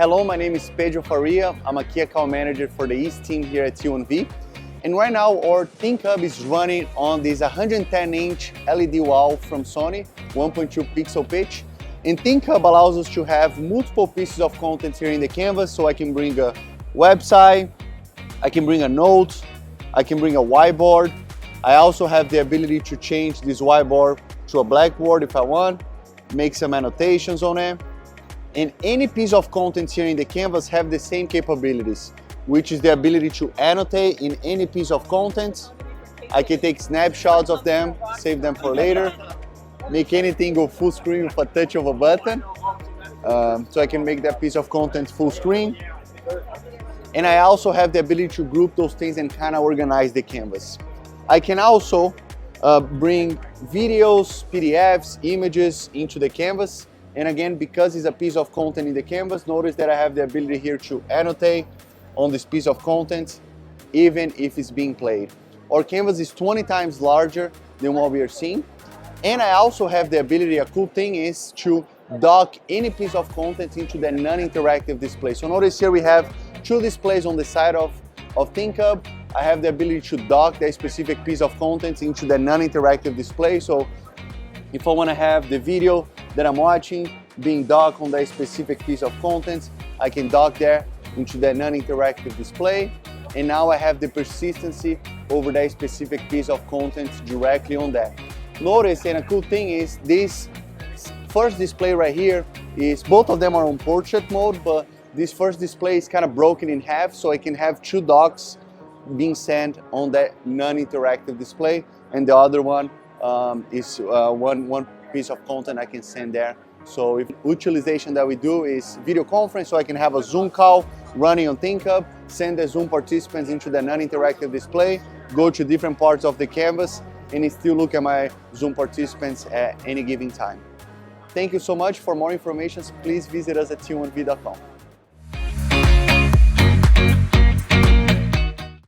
Hello, my name is Pedro Faria. I'm a key account manager for the East team here at T1V. And right now our ThinkHub is running on this 110-inch LED wall from Sony, 1.2 pixel pitch. And ThinkHub allows us to have multiple pieces of content here in the canvas, so I can bring a website, I can bring a note, I can bring a whiteboard. I also have the ability to change this whiteboard to a blackboard if I want, make some annotations on it. And any piece of content here in the canvas have the same capabilities, which is the ability to annotate in any piece of content. I can take snapshots of them, save them for later, make anything go full screen with a touch of a button. So I can make that piece of content full screen. And I also have the ability to group those things and kind of organize the canvas. I can also bring videos, PDFs, images into the canvas. And again, because it's a piece of content in the canvas, notice that I have the ability here to annotate on this piece of content, even if it's being played. Our canvas is 20 times larger than what we are seeing. And I also have the ability, a cool thing is to dock any piece of content into the non-interactive display. So notice here we have two displays on the side of ThinkHub. I have the ability to dock that specific piece of content into the non-interactive display. So if I want to have the video that I'm watching being docked on that specific piece of content, I can dock there into the non-interactive display. And now I have the persistency over that specific piece of content directly on that. Notice, and a cool thing is this first display right here is, both of them are on portrait mode, but this first display is kind of broken in half, so I can have two docks being sent on that non-interactive display, and the other one is one piece of content I can send there. So if utilization that we do is video conference, so I can have a Zoom call running on ThinkHub, send the Zoom participants into the non-interactive display, go to different parts of the canvas, and still look at my Zoom participants at any given time. Thank you so much. For more information, please visit us at T1V.com.